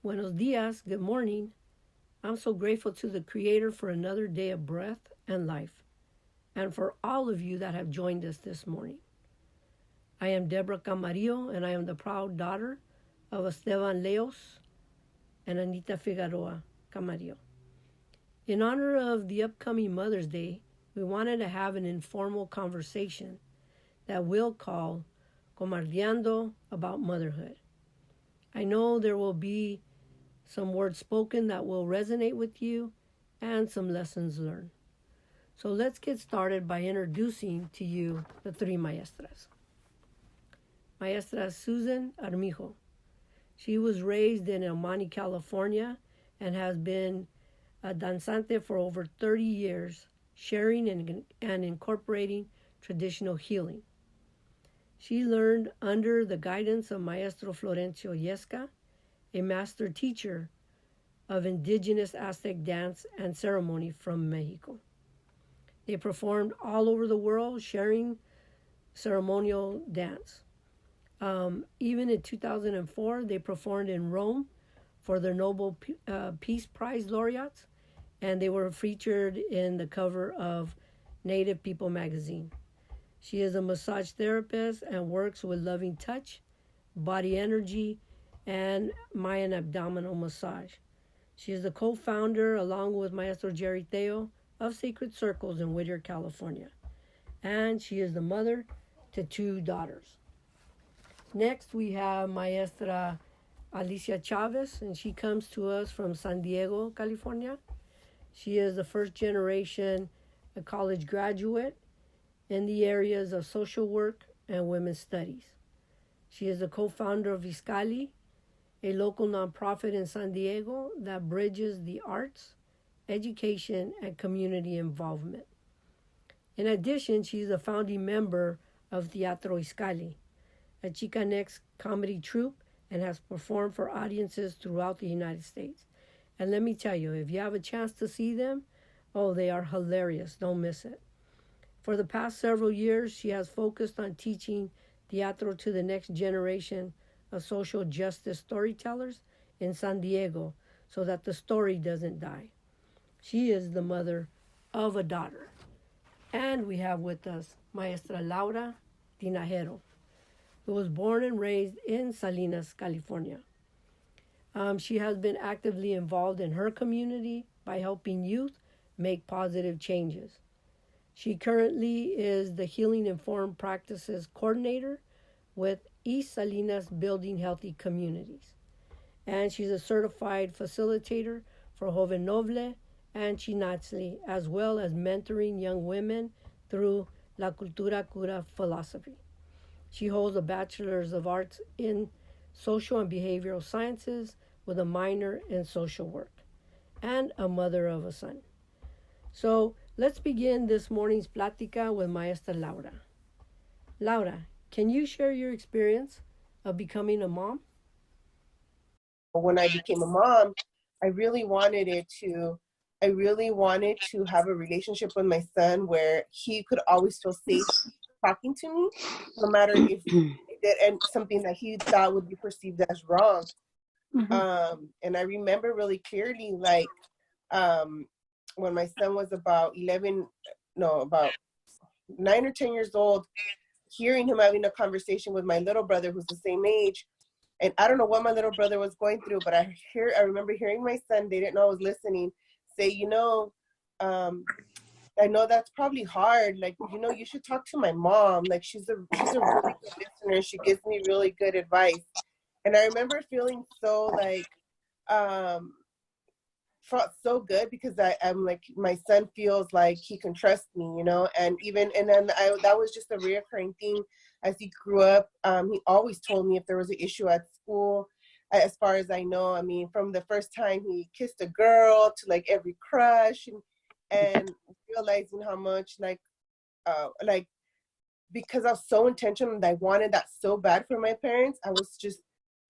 Buenos dias, good morning. I'm so grateful to the Creator for another day of breath and life, and for all of you that have joined us this morning. I am Deborah Camarillo, and I am the proud daughter of Esteban Leos and Anita Figueroa Camarillo. In honor of the upcoming Mother's Day, we wanted to have an informal conversation that we'll call Comadreando about motherhood. I know there will be some words spoken that will resonate with you and some lessons learned. So let's get started by introducing to you the three maestras. Maestra Susan Armijo. She was raised in El Monte, California, and has been a danzante for over 30 years, sharing and incorporating traditional healing. She learned under the guidance of Maestro Florencio Yesca, a master teacher of indigenous Aztec dance and ceremony from Mexico. They performed all over the world, sharing ceremonial dance. Even in 2004, they performed in Rome for their Nobel Peace Prize laureates, and they were featured in the cover of Native People magazine. She is a massage therapist and works with loving touch, body energy, and Mayan abdominal massage. She is the co-founder, along with Maestro Jerry Theo, of Sacred Circles in Whittier, California. And she is the mother to two daughters. Next, we have Maestra Alicia Chavez, and she comes to us from San Diego, California. She is the first generation college graduate in the areas of social work and women's studies. She is the co-founder of Iscali, a local nonprofit in San Diego that bridges the arts, education, and community involvement. In addition, she is a founding member of Teatro Iscali, a Chicanx comedy troupe, and has performed for audiences throughout the United States. And let me tell you, if you have a chance to see them, oh, they are hilarious. Don't miss it. For the past several years, she has focused on teaching teatro to the next generation of social justice storytellers in San Diego so that the story doesn't die. She is the mother of a daughter. And we have with us Maestra Laura Tinajero, who was born and raised in Salinas, California. She has been actively involved in her community by helping youth make positive changes. She currently is the Healing Informed Practices Coordinator with East Salinas Building Healthy Communities. And she's a certified facilitator for Joven Noble and Chinatzli, as well as mentoring young women through La Cultura Cura philosophy. She holds a Bachelor's of Arts in Social and Behavioral Sciences with a minor in social work, and a mother of a son. So let's begin this morning's plática with Maestra Laura. Laura, can you share your experience of becoming a mom? When I became a mom, I really wanted to have a relationship with my son where he could always feel safe talking to me, no matter if he did something that he thought would be perceived as wrong. And I remember really clearly, like, when my son was about 9 or 10 years old, hearing him having a conversation with my little brother who's the same age. And I don't know what my little brother was going through, but I remember hearing my son, they didn't know I was listening, say, I know that's probably hard. Like, you should talk to my mom. Like, she's a really good listener. She gives me really good advice. And I remember feeling so felt so good because I'm like, my son feels like he can trust me, and then that was just a reoccurring thing as he grew up. He always told me if there was an issue at school, as far as I know. I mean, from the first time he kissed a girl to like every crush and realizing how much because I was so intentional and I wanted that so bad for my parents,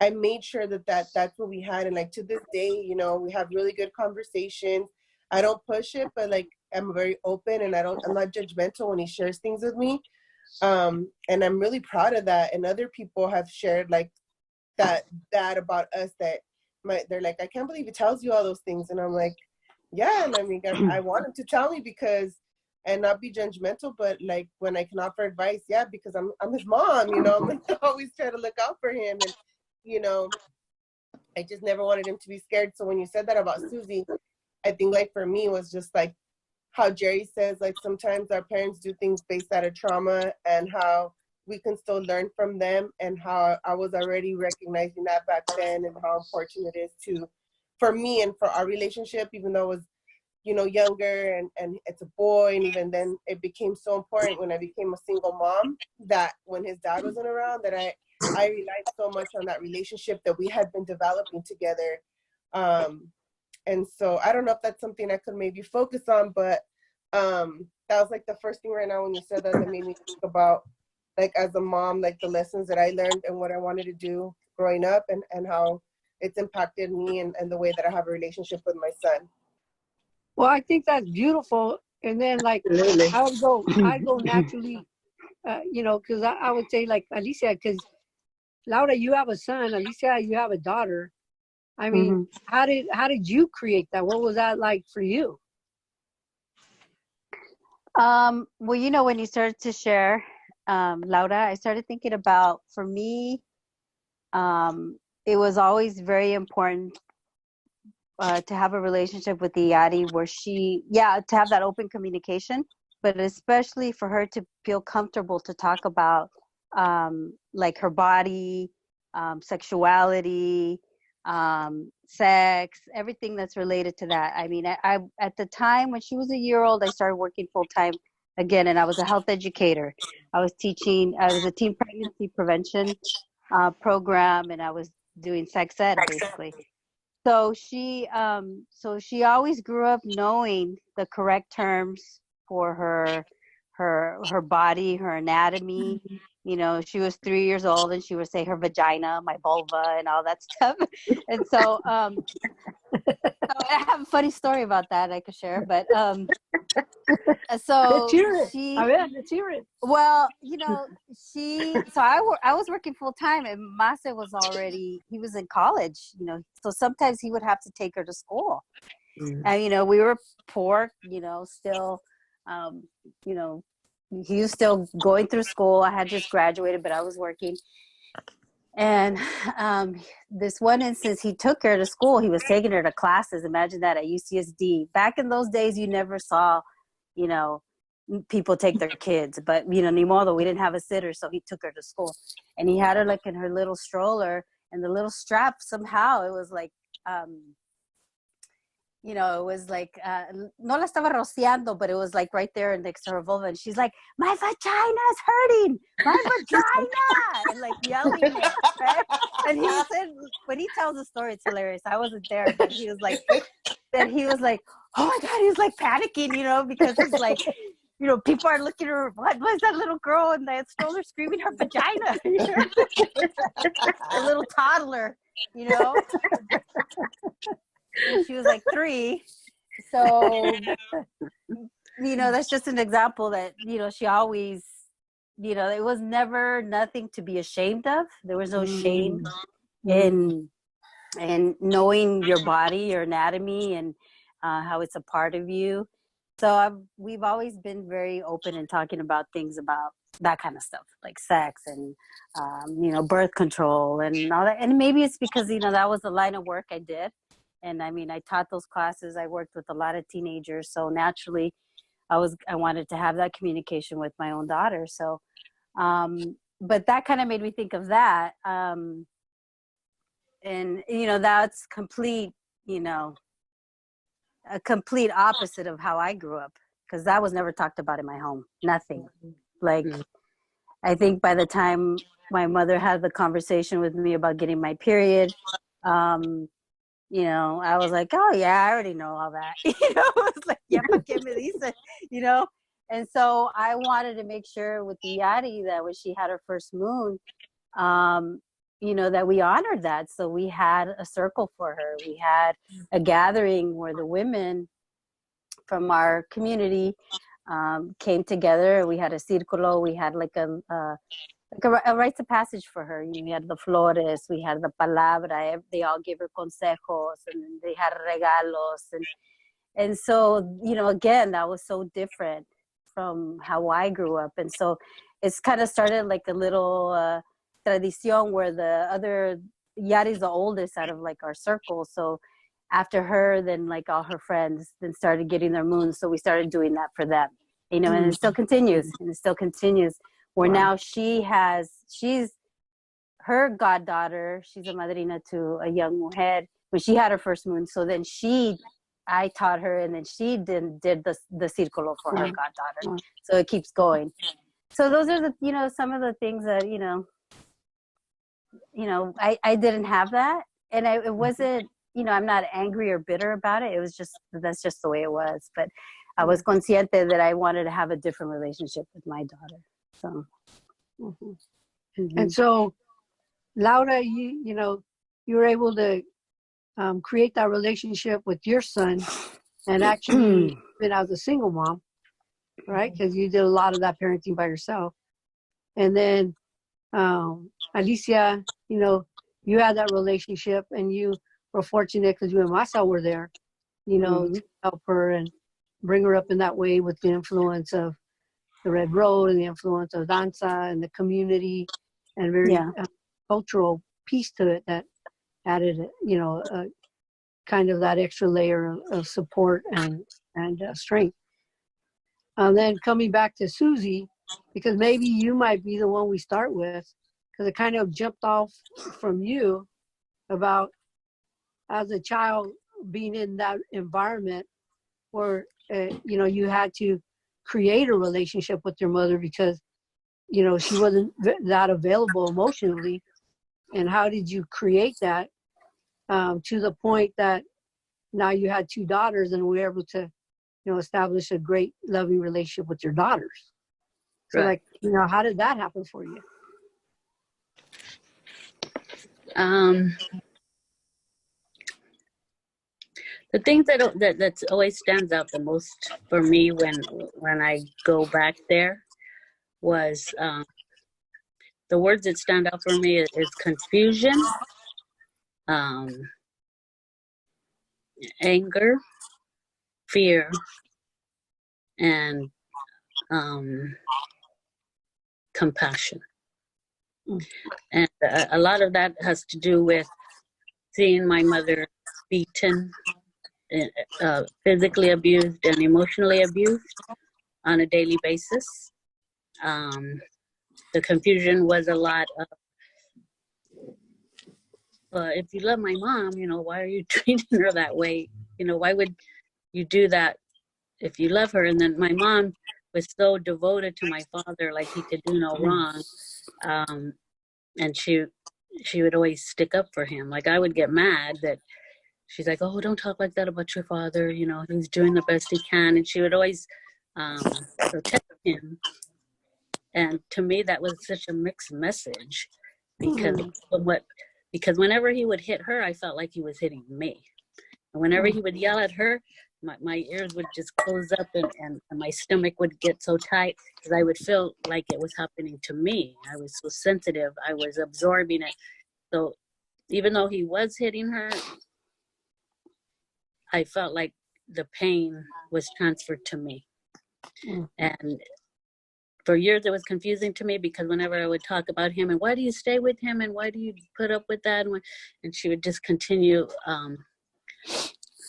I made sure that's what we had. And like to this day, we have really good conversations. I don't push it, but like I'm very open and I'm not judgmental when he shares things with me. And I'm really proud of that. And other people have shared like that about us, that they're like, I can't believe he tells you all those things. And I'm like, yeah. And I mean, I want him to tell me because, and not be judgmental, but like when I can offer advice, yeah, because I'm his mom, you know, I'm like, always try to look out for him. And, you know, I just never wanted him to be scared. So when you said that about Susie, I think like for me was just like how Jerry says, like sometimes our parents do things based out of trauma, and how we can still learn from them, and how I was already recognizing that back then, and how important it is to, for me and for our relationship, even though it was, you know, younger and it's a boy. And even then it became so important when I became a single mom, that when his dad wasn't around, that I relied so much on that relationship that we had been developing together. And so I don't know if that's something I could maybe focus on, but that was like the first thing right now when you said that, that made me think about, like, as a mom, like the lessons that I learned and what I wanted to do growing up, and how it's impacted me, and the way that I have a relationship with my son. Well, I think that's beautiful. And then, like, Absolutely. I go naturally, you know, because I would say, like, Alicia, because Laura, you have a son. Alicia, you have a daughter. I mean, how did you create that? What was that like for you? Well, you know, when you started to share, Laura, I started thinking about, for me, it was always very important to have a relationship with Yadi where to have that open communication, but especially for her to feel comfortable to talk about like her body, sexuality, sex, everything that's related to that. I mean, I at the time when she was a year old, I started working full time again, and I was a health educator. I was a teen pregnancy prevention program, and I was doing sex ed basically. So she always grew up knowing the correct terms for her body, her anatomy. You know, she was 3 years old and she would say her vagina, my vulva, and all that stuff. And so, so I have a funny story about that I could share. But so Let's hear it. she, Let's hear it. well, you know, I was working full time, and Mase he was in college, you know, so sometimes he would have to take her to school. And, you know, we were poor, you know, still, you know, he was still going through school. I had just graduated, but I was working. And this one instance, he took her to school. He was taking her to classes. Imagine that, at UCSD. Back in those days, you never saw, you know, people take their kids. But, you know, ni modo, we didn't have a sitter, so he took her to school. And he had her, like, in her little stroller. And the little strap, somehow, it was like, you know, it was like, no la estaba rociando, but it was like right there next to her vulva. And she's like, my vagina is hurting, my vagina, and like yelling it, right? And he said, when he tells the story, it's hilarious. I wasn't there, but he was like, oh my God, he was like panicking, you know, because he's like, you know, people are looking at her, what was that little girl in that stroller screaming her vagina? A little toddler, you know? And she was like 3. So, you know, that's just an example that, you know, she always, you know, it was never nothing to be ashamed of. There was no shame in knowing your body, your anatomy, and how it's a part of you. So we've always been very open in talking about things about that kind of stuff, like sex and, you know, birth control and all that. And maybe it's because, you know, that was the line of work I did. And I mean, I taught those classes. I worked with a lot of teenagers. So naturally, I wanted to have that communication with my own daughter. So, but that kind of made me think of that. And, you know, that's complete, you know, a complete opposite of how I grew up, because that was never talked about in my home. Nothing. Like, I think by the time my mother had the conversation with me about getting my period, you know, I was like, oh yeah, I already know all that. You know, it was like, yeah, pa que me dice, you know? And so I wanted to make sure with the Yadi that when she had her first moon, you know, that we honored that. So we had a circle for her. We had a gathering where the women from our community came together. We had a círculo. We had like a like a rites of passage for her. We had the flores, we had the palabra. They all gave her consejos, and they had regalos, and so again, that was so different from how I grew up, and so it's kind of started like a little tradición where the other Yari's the oldest out of like our circle, so after her, then like all her friends then started getting their moons, so we started doing that for them, and it still continues, where now she's her goddaughter, she's a madrina to a young mujer when she had her first moon, so then I taught her, and then she did the círculo for her goddaughter, so it keeps going. So those are the some of the things that I didn't have that, and it wasn't I'm not angry or bitter about it. It was just that's just the way it was. But I was consciente that I wanted to have a different relationship with my daughter. So, and so, Laura, you were able to create that relationship with your son, and actually been as a single mom, right? Because you did a lot of that parenting by yourself, and then Alicia, you had that relationship, and you were fortunate because you and Masa were there, to help her and bring her up in that way with the influence of the Red Road and the influence of danza and the community and very cultural piece to it that added, kind of that extra layer of support and strength. And then coming back to Susie, because maybe you might be the one we start with, because it kind of jumped off from you about as a child being in that environment where, you had to create a relationship with your mother because, she wasn't that available emotionally. And how did you create that to the point that now you had two daughters and were able to, establish a great loving relationship with your daughters? So right. How did that happen for you? The thing that always stands out the most for me when I go back there was the words that stand out for me is confusion, anger, fear, and compassion. And a lot of that has to do with seeing my mother beaten, physically abused and emotionally abused on a daily basis. The confusion was a lot of, if you love my mom, why are you treating her that way? Why would you do that if you love her? And then my mom was so devoted to my father, like he could do no wrong. And she would always stick up for him. Like I would get mad that she's like, oh, don't talk like that about your father. He's doing the best he can. And she would always protect him. And to me, that was such a mixed message because whenever he would hit her, I felt like he was hitting me. And whenever he would yell at her, my ears would just close up and my stomach would get so tight because I would feel like it was happening to me. I was so sensitive. I was absorbing it. So even though he was hitting her, I felt like the pain was transferred to me. And for years it was confusing to me because whenever I would talk about him and why do you stay with him and why do you put up with that? And she would just continue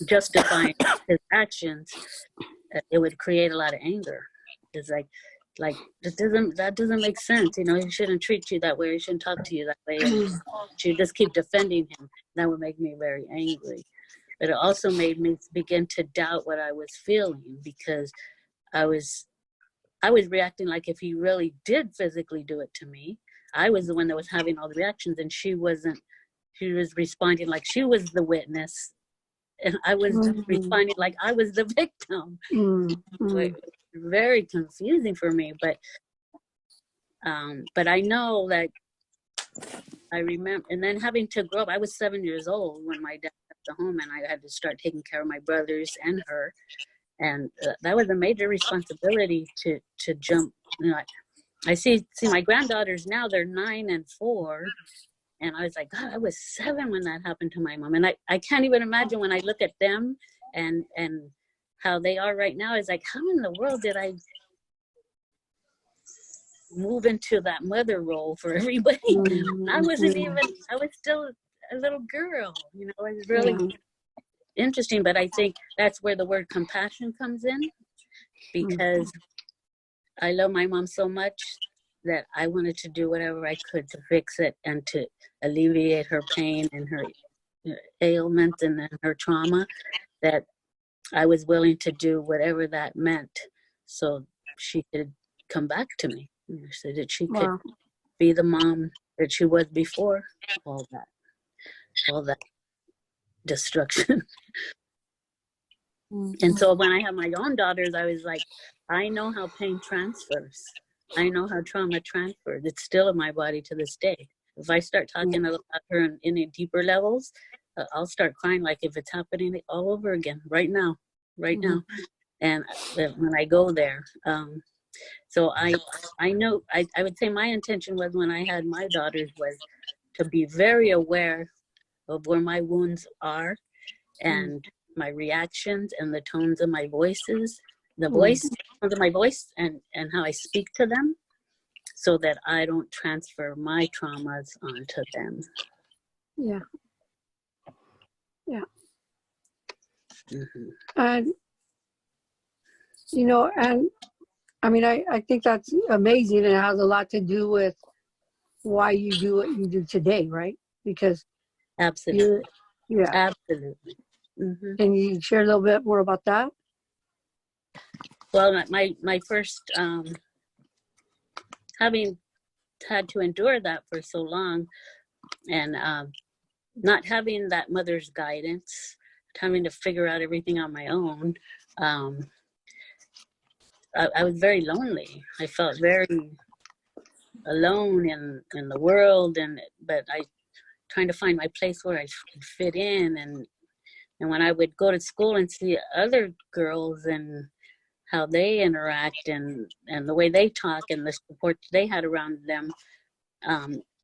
justifying his actions. It would create a lot of anger. It's like that doesn't make sense. He shouldn't treat you that way. He shouldn't talk to you that way. And she would just keep defending him. That would make me very angry. But it also made me begin to doubt what I was feeling because I was reacting like if he really did physically do it to me, I was the one that was having all the reactions and she wasn't. She was responding like she was the witness and I was responding like I was the victim. Very confusing for me, but I know that I remember, and then having to grow up, I was 7 years old when my dad left the home and I had to start taking care of my brothers and her. And that was a major responsibility to jump. I see my granddaughters now, they're 9 and 4. And I was like, God, I was 7 when that happened to my mom. And I can't even imagine when I look at them and how they are right now. It's like, how in the world did I move into that mother role for everybody? I was still a little girl, you know. It was really interesting, but I think that's where the word compassion comes in, because I love my mom so much that I wanted to do whatever I could to fix it and to alleviate her pain and her ailment and her trauma, that I was willing to do whatever that meant so she could come back to me, so that she could be the mom that she was before all that destruction. And so when I have my own daughters, I was like, I know how pain transfers. I know how trauma transfers. It's still in my body to this day. If I start talking about her in any deeper levels, I'll start crying like if it's happening all over again right now. And when I go there, so I know, I would say my intention was, when I had my daughters, was to be very aware of where my wounds are and my reactions and the tones of my voices, tones of my voice and how I speak to them, so that I don't transfer my traumas onto them. Yeah. And, you know, and I mean, I think that's amazing, and it has a lot to do with why you do what you do today, right? Because absolutely. Absolutely. Can you share a little bit more about that? Well, my first, having had to endure that for so long, and not having that mother's guidance, having to figure out everything on my own, I was very lonely. I felt very alone in the world, but I trying to find my place where I could fit in, and when I would go to school and see other girls and how they interact and the way they talk and the support they had around them,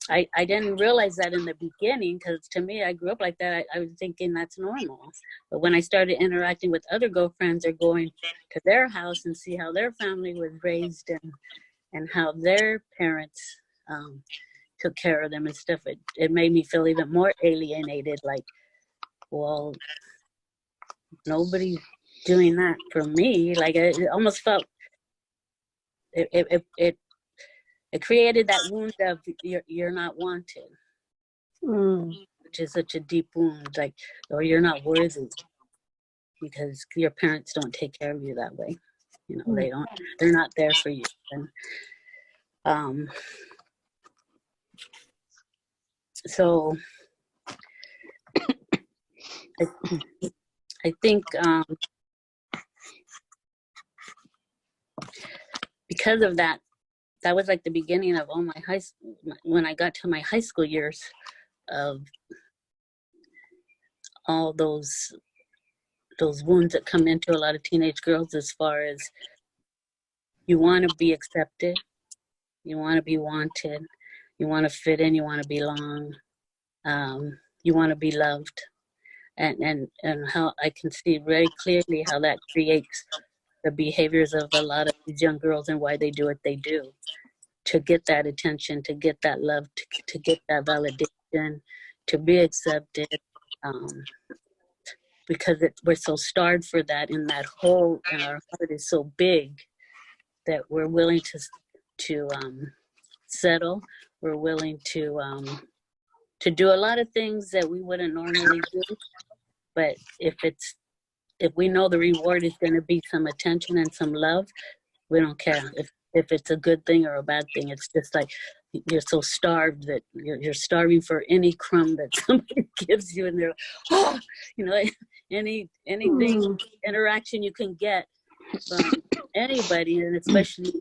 I didn't realize that in the beginning, because to me, I grew up like that. I was thinking that's normal. But when I started interacting with other girlfriends or going to their house and see how their family was raised and how their parents took care of them and stuff, it made me feel even more alienated. Like, well, nobody's doing that for me. Like, it almost felt, it created that wound of you're not wanted, which is such a deep wound. Like, or you're not worthy because your parents don't take care of you that way. You know, they're not there for you. And so I think because of that, that was like the beginning of all my when I got to my high school years, of all those wounds that come into a lot of teenage girls, as far as you want to be accepted, you want to be wanted, you want to fit in, you want to belong, you want to be loved, and how I can see very clearly how that creates the behaviors of a lot of these young girls and why they do what they do, to get that attention, to get that love, to get that validation, to be accepted, because we're so starved for that, and that hole in our heart is so big that we're willing to settle. We're willing to do a lot of things that we wouldn't normally do. But if we know the reward is going to be some attention and some love, we don't care if it's a good thing or a bad thing. It's just like you're so starved that you're starving for any crumb that somebody gives you, and they're, oh, you know, anything interaction you can get from anybody, and especially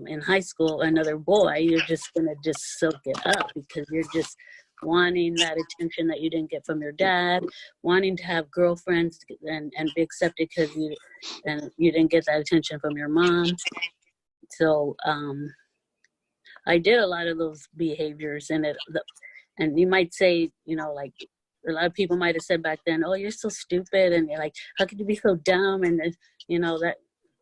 in high school, another boy, you're just gonna just soak it up, because you're just wanting that attention that you didn't get from your dad, wanting to have girlfriends and be accepted because you didn't get that attention from your mom. So I did a lot of those behaviors, and and you might say, like a lot of people might have said back then, "Oh, you're so stupid," and you're like, "How could you be so dumb?" And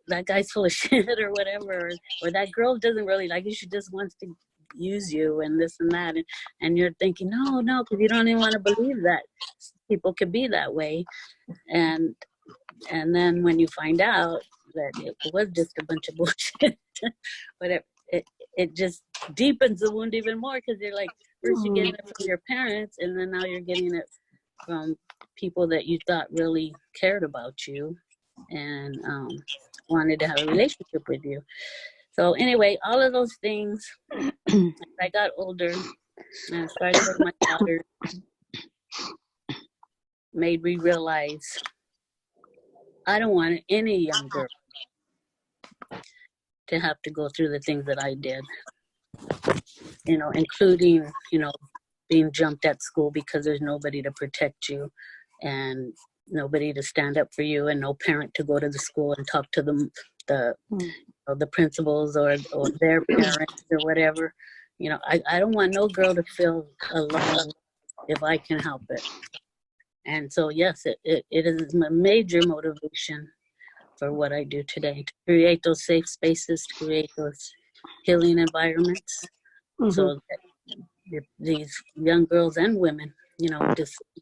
that guy's full of shit or whatever, or that girl doesn't really like you; she just wants to use you and this and that, and you're thinking, no, because you don't even want to believe that people could be that way, and then when you find out that it was just a bunch of bullshit, but it just deepens the wound even more, because you're like, first you're getting it from your parents, and then now you're getting it from people that you thought really cared about you and wanted to have a relationship with you. So anyway, all of those things, as I got older and started with my daughter, made me realize I don't want any young girl to have to go through the things that I did, including, being jumped at school because there's nobody to protect you and nobody to stand up for you, and no parent to go to the school and talk to them, the principals or their parents or whatever. I don't want no girl to feel alone if I can help it. And so, yes, it is a major motivation for what I do today, to create those safe spaces, to create those healing environments, so that these young girls and women,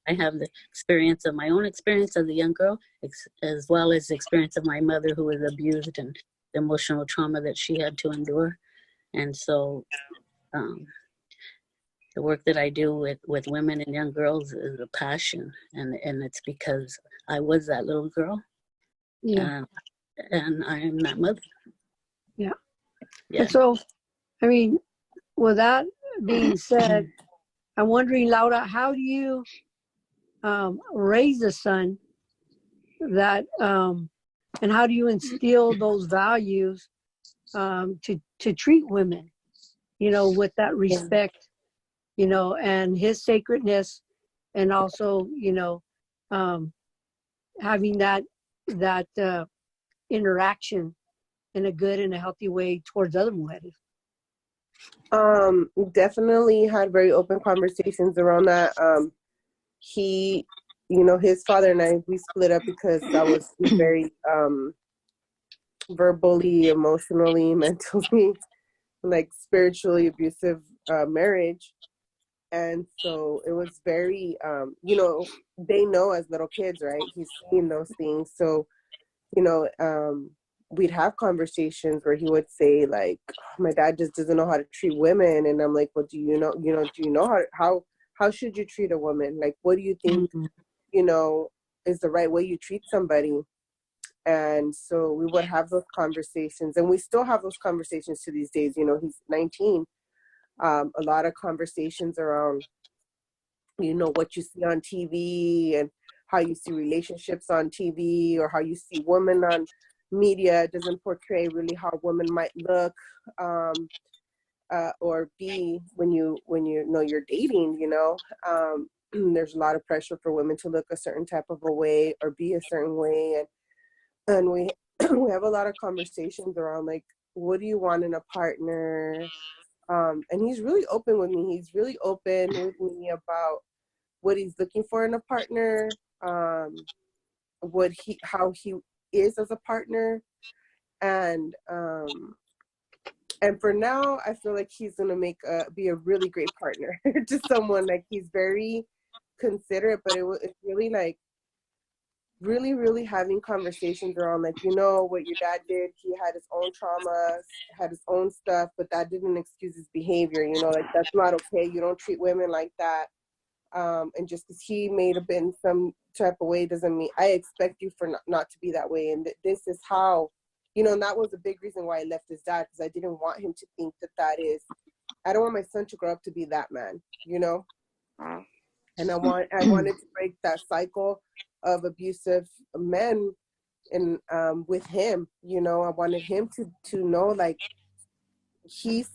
I have the experience of my own experience as a young girl, as well as the experience of my mother, who was abused, and the emotional trauma that she had to endure. And so the work that I do with women and young girls is a passion, and it's because I was that little girl. Yeah. And I am that mother. Yeah. Yeah. And so, I mean, with that being said, I'm wondering, Laura, how do you raise a son that, and how do you instill those values to treat women, with that respect, and his sacredness, and also, having that interaction in a good and a healthy way towards other mujeres? Definitely had very open conversations around that. He, his father and I, we split up because I was very verbally, emotionally, mentally, like spiritually abusive marriage. And so it was very, they know as little kids, right? He's seen those things. So, we'd have conversations where he would say, like, oh, my dad just doesn't know how to treat women. And I'm like, well, do you know how should you treat a woman? Like, what do you think, is the right way you treat somebody? And so we would have those conversations, and we still have those conversations to these days. He's 19. A lot of conversations around, what you see on TV and how you see relationships on TV, or how you see women on media. It doesn't portray really how women might look or be when you know you're dating. There's a lot of pressure for women to look a certain type of a way or be a certain way, and we we have a lot of conversations around, like, what do you want in a partner? And he's really open with me. He's really open with me about what he's looking for in a partner, how he is as a partner, and for now, I feel like he's gonna be a really great partner to someone. Like, he's very considerate, but it's really like really having conversations around, like, what your dad did. He had his own traumas, had his own stuff, but that didn't excuse his behavior. Like, that's not okay. You don't treat women like that. And just because he may have been some type of way doesn't mean I expect you for not to be that way. And this is how, and that was a big reason why I left his dad, because I didn't want him to think that is, I don't want my son to grow up to be that man, and I wanted to break that cycle of abusive men and with him. I wanted him to know, like, he's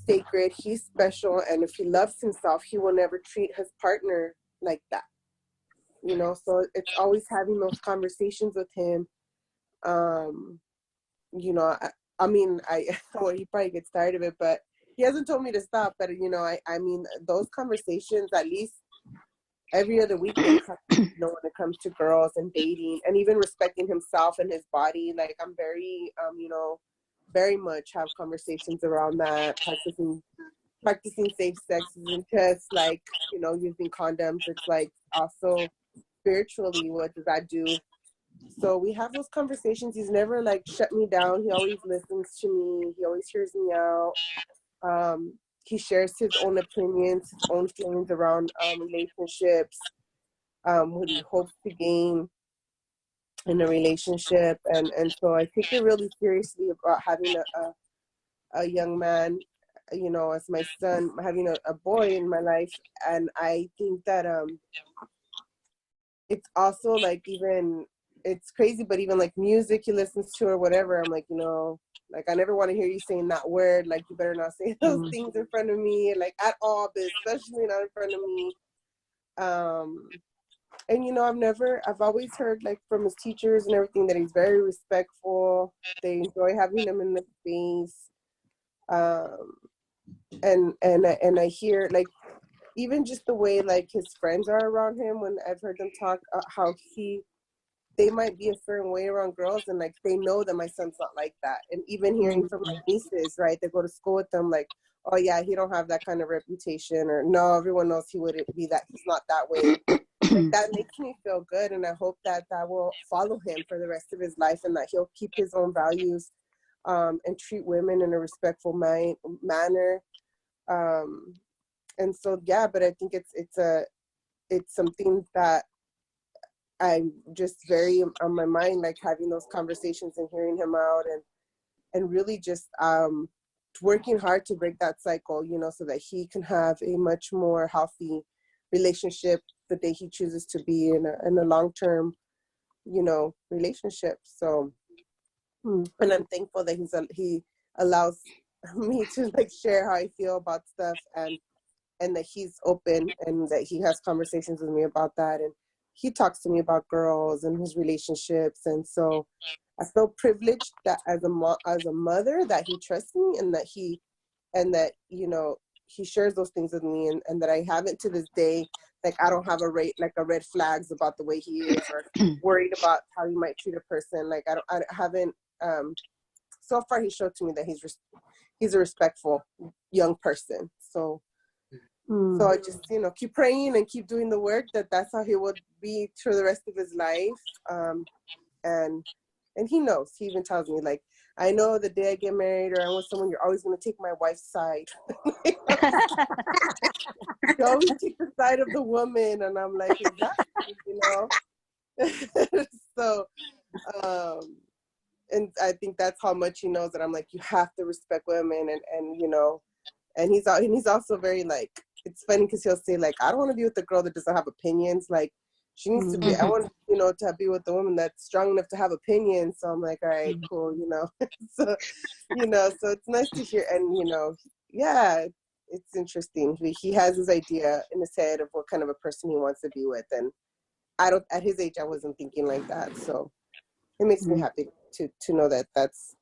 sacred, he's special, and if he loves himself, he will never treat his partner like that. So it's always having those conversations with him. I mean, well, he probably gets tired of it, but he hasn't told me to stop. But you know, I mean, those conversations at least every other week they come, you know, when it comes to girls and dating and even respecting himself and his body. Like I'm very, you know, very much have conversations around that, practicing safe sex isn't just like, you know, using condoms. It's like also spiritually, what does that do? So we have those conversations. He's never like shut me down. He always listens to me. He always hears me out. He shares his own opinions, his own feelings around relationships, what he hopes to gain in a relationship. And so I take it really seriously about having a young man, you know, as my son, having a boy in my life. And I think that it's also like even, it's crazy, but even like music he listens to or whatever, I'm like, you know, like I never want to hear you saying that word. Like you better not say those things in front of me, like at all, but especially not in front of me. And you know, I've always heard like from his teachers and everything that he's very respectful. They enjoy having him in the space. And I hear like even just the way like his friends are around him when I've heard them talk, how they might be a certain way around girls, and like they know that my son's not like that. And even hearing from my nieces, right, they go to school with them, like, oh yeah, he don't have that kind of reputation, or no, everyone knows he wouldn't be that, he's not that way. Like that makes me feel good, and I hope that that will follow him for the rest of his life, and that he'll keep his own values, and treat women in a respectful manner. And so yeah, but I think it's something that I'm just very on my mind, like having those conversations and hearing him out, and really just working hard to break that cycle, you know, so that he can have a much more healthy relationship the day he chooses to be in a long-term, you know, relationship. So, and I'm thankful that he allows me to like share how I feel about stuff, and that he's open, and that he has conversations with me about that, and he talks to me about girls and his relationships. And so I feel privileged that as a mother that he trusts me, and that you know, he shares those things with me, and that I haven't to this day, like I don't have a red flags about the way he is, or worried about how he might treat a person. Like I haven't, so far he showed to me that he's a respectful young person. So I just, you know, keep praying and keep doing the work, that's how he would be for the rest of his life. And he knows. He even tells me, like, I know the day I get married or I'm with someone, you're always going to take my wife's side. You always take the side of the woman. And I'm like, exactly, you know? So, and I think that's how much he knows that I'm like, you have to respect women, and you know, and he's also very like, it's funny because he'll say like, I don't want to be with a girl that doesn't have opinions. Like she needs to be, I want, you know, to be with a woman that's strong enough to have opinions. So I'm like, all right, cool, you know. So, you know, so it's nice to hear. And, you know, yeah, it's interesting. He has his idea in his head of what kind of a person he wants to be with. And at his age, I wasn't thinking like that. So it makes me happy to know that that's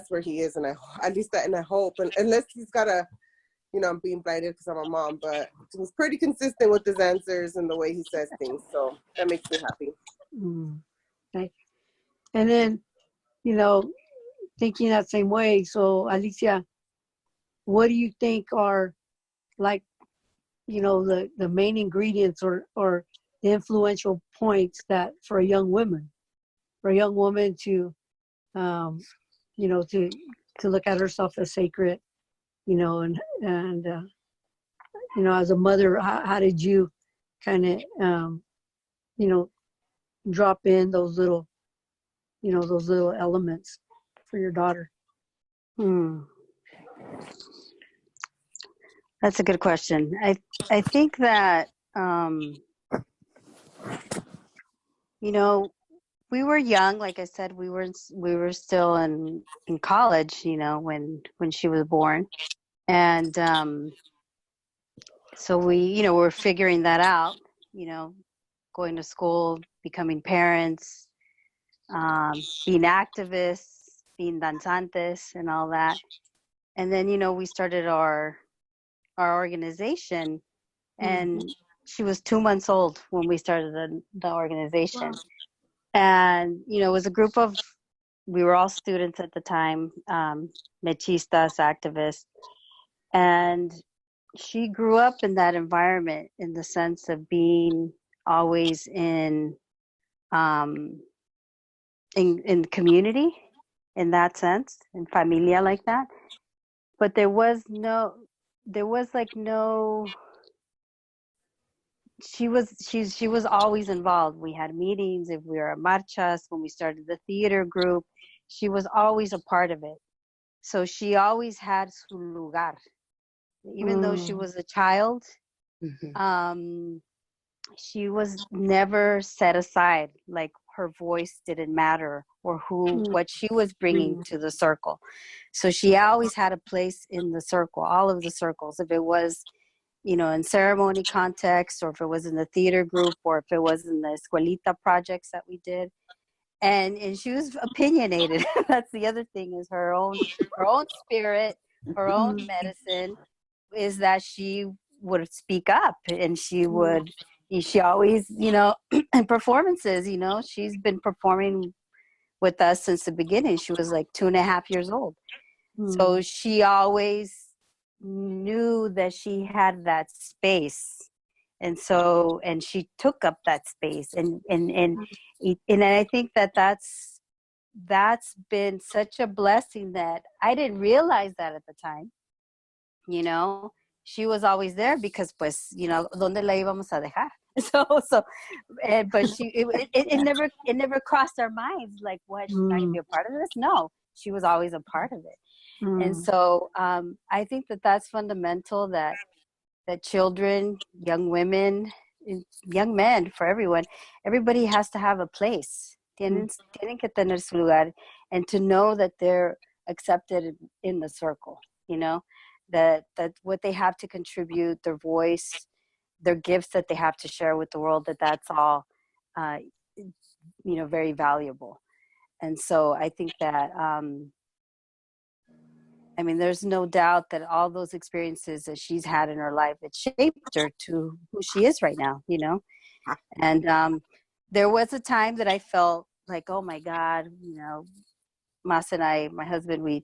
where he is. And I hope, and unless he's got you know, I'm being blinded because I'm a mom, but he's pretty consistent with his answers and the way he says things. So that makes me happy. Okay. And then, you know, thinking that same way. So Alicia, what do you think are like, you know, the main ingredients or the influential points that for a young woman to, you know, to look at herself as sacred, you know, and you know, as a mother, how did you kind of, you know, drop in those little, you know, those little elements for your daughter? That's a good question. I think that, you know, we were young. Like I said, we were still in college, you know, when she was born. And so we, you know, we're figuring that out, you know, going to school, becoming parents, being activists, being danzantes and all that. And then, you know, we started our organization, and she was 2 months old when we started the organization. Wow. And, you know, it was a group of, we were all students at the time, machistas, activists. And she grew up in that environment in the sense of being always in community, in that sense, in familia like that. But there was like no, she was always involved. We had meetings, if we were at marchas, when we started the theater group, she was always a part of it. So she always had su lugar. Even though she was a child, she was never set aside, like her voice didn't matter, or what she was bringing to the circle. So she always had a place in the circle, all of the circles. If it was, you know, in ceremony context, or if it was in the theater group, or if it was in the escuelita projects that we did. And she was opinionated. That's the other thing, is her own spirit, her own medicine, is that she would speak up, and she always, you know, in performances, you know, she's been performing with us since the beginning. She was like 2.5 years old. So she always knew that she had that space. And so, and she took up that space, and I think that that's been such a blessing, that I didn't realize that at the time. You know, she was always there because, pues, you know, ¿dónde la íbamos a dejar? But it never crossed our minds, like, what, she's not gonna be a part of this? No, she was always a part of it. And so I think that that's fundamental, that children, young women, young men, for everybody has to have a place. Tienen que tener su lugar, and to know that they're accepted in the circle, you know, that what they have to contribute, their voice, their gifts that they have to share with the world, that's all, you know, very valuable. And so I think that, I mean, there's no doubt that all those experiences that she's had in her life, it shaped her to who she is right now, you know? And there was a time that I felt like, oh my God, you know, Mas and I, my husband,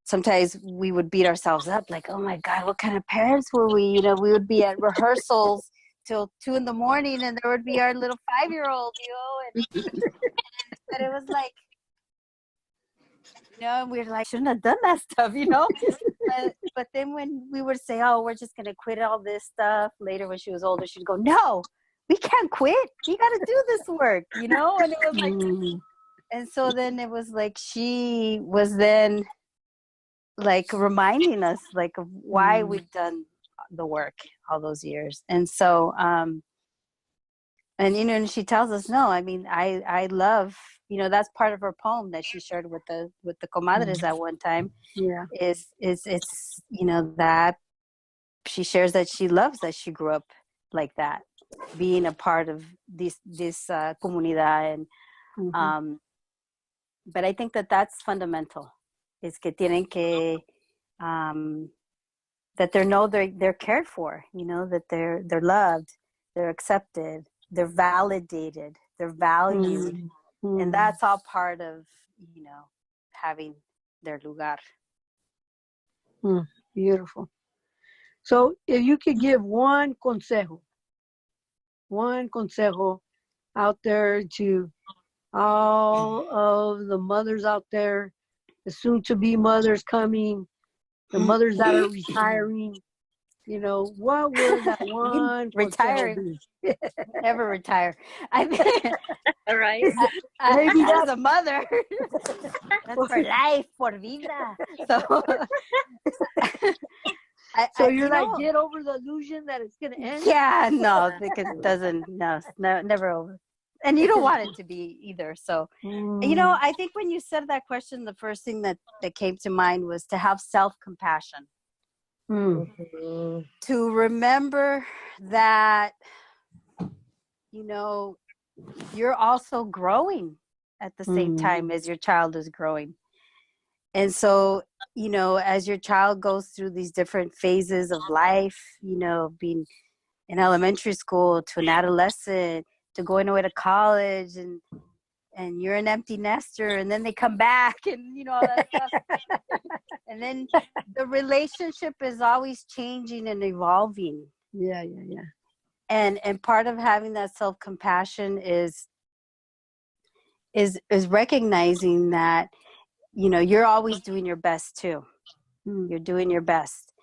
sometimes we would beat ourselves up, like, oh my God, what kind of parents were we? You know, we would be at rehearsals till 2 a.m, and there would be our little 5-year-old, you know, and it was like, you know, we're like, shouldn't have done that stuff, you know. But then when we would say, oh, we're just gonna quit all this stuff, later when she was older, she'd go, no, we can't quit, we got to do this work, you know. And it was like, and so then it was like, she was then like reminding us, like, of why we've done the work all those years. And so and you know, and she tells us, no, I mean, I love, you know, that's part of her poem that she shared with the comadres at one time. Yeah. Is it's, you know, that she shares that she loves that she grew up like that, being a part of this comunidad. And but I think that that's fundamental, is que tienen que that they're cared for, you know, that they're loved, they're accepted, they're validated, they're valued. And that's all part of, you know, having their lugar. Beautiful. So if you could give one consejo out there to all of the mothers out there, the soon-to-be mothers coming, the mothers that are retiring, you know, what would that one Retiring? be? Never retire. I mean, All right. Maybe as a mother, that's for life, por vida. So, so you're like, get over the illusion that it's gonna end. Yeah, no, because it doesn't. No, never over. And you don't want it to be either. So, you know, I think when you said that question, the first thing that came to mind was to have self-compassion. To remember that, you know, you're also growing at the same time as your child is growing. And so, you know, as your child goes through these different phases of life, you know, being in elementary school to an adolescent to going away to college, and you're an empty nester, and then they come back, and you know, all that stuff. And then the relationship is always changing and evolving. Yeah. And part of having that self-compassion is recognizing that, you know, you're always doing your best too. You're doing your best,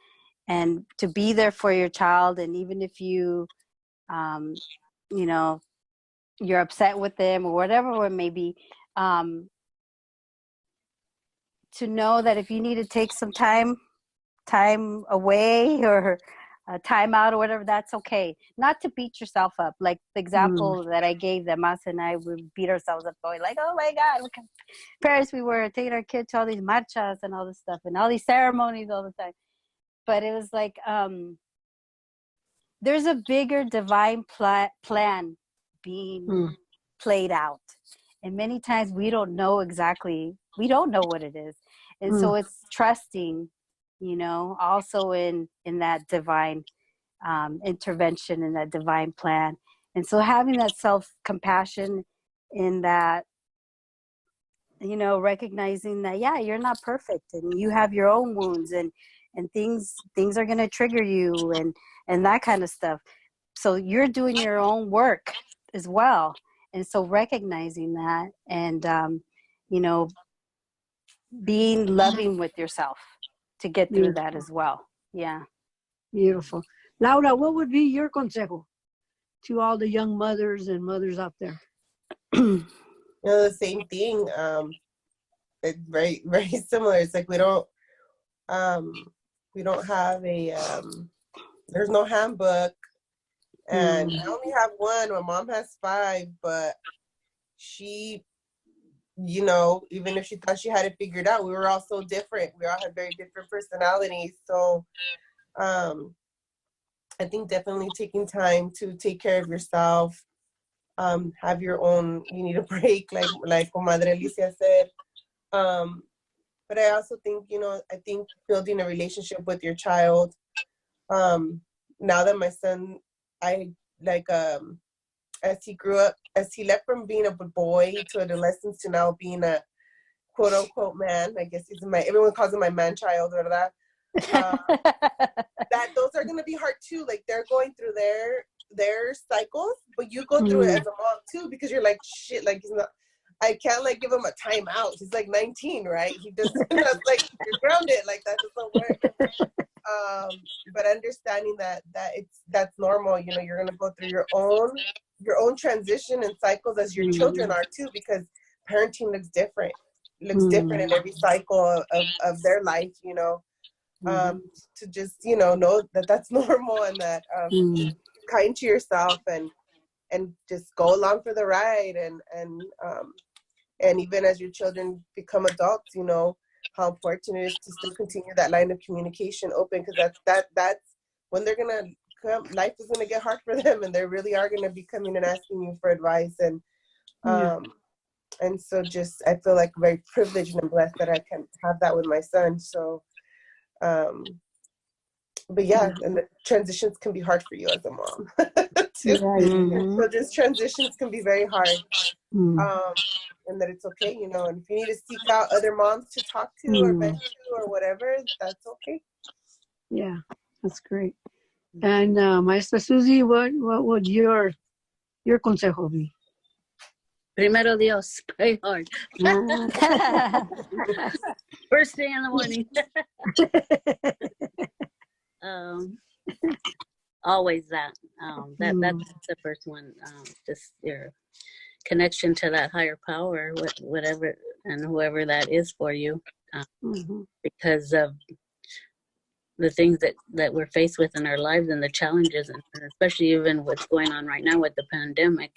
and to be there for your child. And even if you you know, you're upset with them or whatever it may be, to know that if you need to take some time away, or time out or whatever, that's okay. Not to beat yourself up. Like the example that I gave them, us and I would beat ourselves up going like, oh my God, look at Paris, we were taking our kids to all these marchas and all this stuff and all these ceremonies all the time. But it was like, there's a bigger divine plan being played out. And many times we don't know what it is. And so it's trusting, you know, also in that divine intervention, in that divine plan. And so having that self-compassion, in that, you know, recognizing that, yeah, you're not perfect and you have your own wounds, and things are going to trigger you, and that kind of stuff. So you're doing your own work as well. And so recognizing that, and, you know, being loving with yourself to get through that as well. Yeah. Beautiful. Laura, what would be your consejo to all the young mothers and mothers out there? You know, the same thing. It's very, very similar. It's like we don't have a there's no handbook, and I only have one. My mom has 5, but she, you know, even if she thought she had it figured out, we were all so different. We all had very different personalities. So I think definitely taking time to take care of yourself, have your own, you need a break, like Comadre Alicia said. But I also think, you know, I think building a relationship with your child, now that my son, as he grew up, as he left from being a boy to adolescence to now being a quote unquote man, I guess everyone calls him my man child, ¿verdad? That those are going to be hard too. Like they're going through their cycles, but you go through it as a mom too, because you're like, shit, like I can't like give him a timeout. He's like 19, right? He doesn't like, you're grounded, like that doesn't work. But understanding that's normal. You know, you're gonna go through your own transition and cycles as your children are too, because parenting looks different. It looks different in every cycle of their life, you know. To just, you know that that's normal, and that kind to yourself, and just go along for the ride, and even as your children become adults, you know how important it is to still continue that line of communication open, because that's when they're gonna come, life is gonna get hard for them, and they really are gonna be coming and asking you for advice, and so just I feel like very privileged and blessed that I can have that with my son. So but yeah, and the transitions can be hard for you as a mom too. So just transitions can be very hard. And that it's okay, you know, and if you need to seek out other moms to talk to or vent to or whatever, that's okay. Yeah, that's great. And Maestra Susie, what would your consejo be? Primero Dios, pray hard. First thing in the morning. Always that's the first one. Just your connection to that higher power, whatever and whoever that is for you, because of the things that we're faced with in our lives and the challenges, and especially even what's going on right now with the pandemic.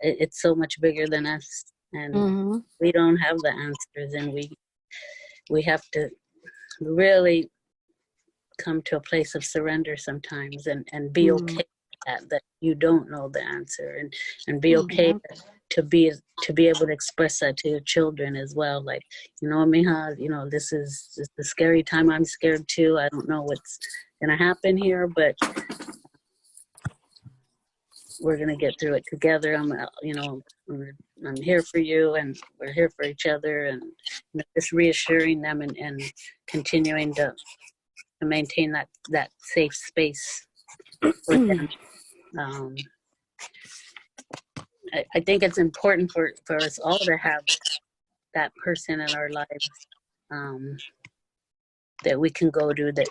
It's so much bigger than us, and we don't have the answers, and we have to really come to a place of surrender sometimes, and be okay with that you don't know the answer, and be okay to be able to express that to your children as well. Like, mija, this is a scary time. I'm scared too. I don't know what's gonna happen here, but we're gonna get through it together. I'm here for you, and we're here for each other, and just reassuring them and continuing to maintain that safe space for them. I think it's important for us all to have that person in our lives that we can go to, that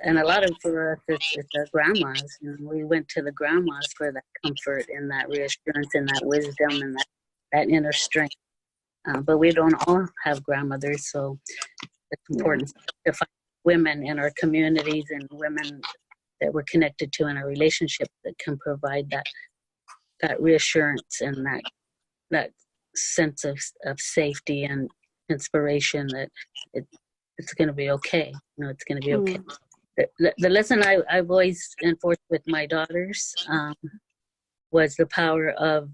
and a lot of for us it's our grandmas. We went to the grandmas for that comfort and that reassurance and that wisdom and that inner strength. But we don't all have grandmothers, so it's important to find women in our communities and women that we're connected to in our relationship that can provide that reassurance and that sense of safety and inspiration that it's going to be okay. It's going to be okay. The lesson I've always enforced with my daughters was the power of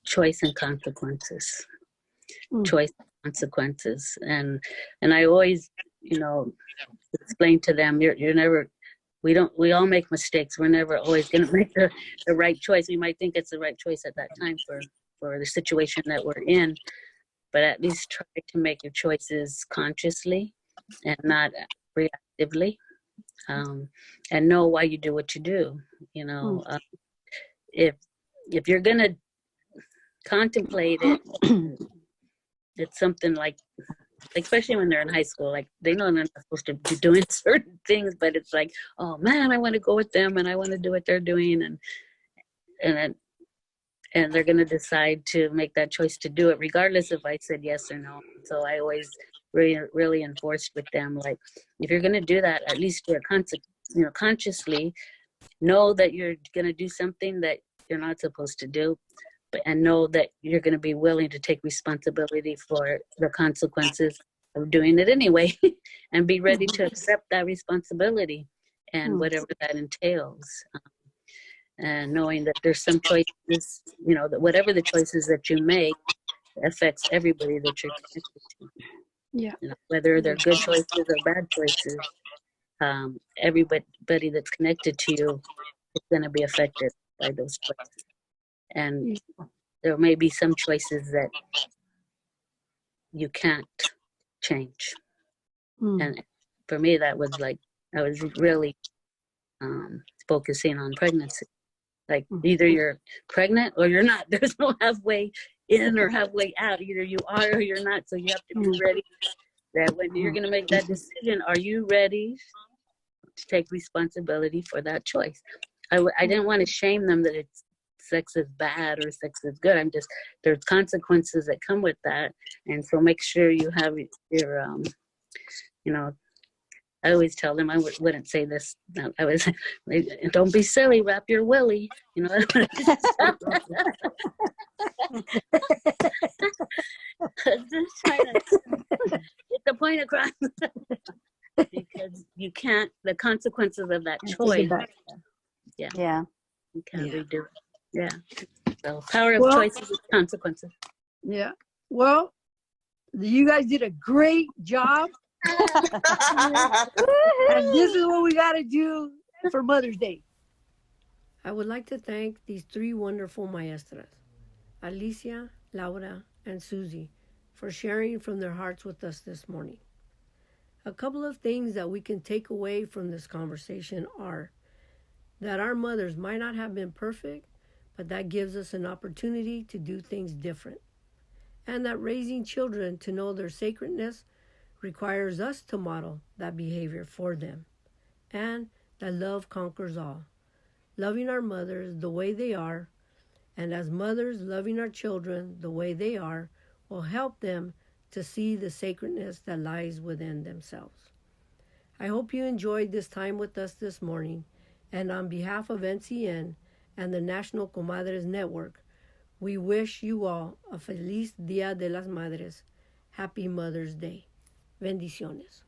choice and consequences. Choice and consequences. And I always, explain to them, you're never, we all make mistakes. We're never always going to make the right choice. We might think it's the right choice at that time for the situation that we're in, but at least try to make your choices consciously and not reactively, and know why you do what you do. If you're going to contemplate it, it's something like, especially when they're in high school, like they know they're not supposed to be doing certain things, but it's like, oh man, I want to go with them and I want to do what they're doing, and they're going to decide to make that choice to do it regardless if I said yes or no. So I always really enforced with them, like, if you're going to do that, at least do it consciously. Know that you're going to do something that you're not supposed to do, and know that you're going to be willing to take responsibility for the consequences of doing it anyway, and be ready to accept that responsibility and whatever that entails. And knowing that there's some choices, that whatever the choices that you make affects everybody that you're connected to. Yeah. Whether they're good choices or bad choices, everybody that's connected to you is going to be affected by those choices. And there may be some choices that you can't change. And for me, that was like, I was really focusing on pregnancy. Like, either you're pregnant or you're not. There's no halfway in or halfway out. Either you are or you're not. So you have to be ready that when you're going to make that decision, are you ready to take responsibility for that choice? I didn't want to shame them that sex is bad or sex is good. There's consequences that come with that. And so make sure you have your, I always tell them, I wouldn't say this. I was, don't be silly, wrap your willy. Get the point across. Because you can't, the consequences of that choice. Yeah. You can't redo it. Yeah. So power of choices and consequences. Yeah. Well, you guys did a great job. And this is what we got to do for Mother's Day. I would like to thank these three wonderful maestras, Alicia, Laura, and Susie, for sharing from their hearts with us this morning. A couple of things that we can take away from this conversation are that our mothers might not have been perfect, but that gives us an opportunity to do things different. And that raising children to know their sacredness requires us to model that behavior for them. And that love conquers all. Loving our mothers the way they are, and as mothers loving our children the way they are, will help them to see the sacredness that lies within themselves. I hope you enjoyed this time with us this morning, and on behalf of NCN and the National Comadres Network, we wish you all a Feliz Dia de las Madres. Happy Mother's Day. Bendiciones.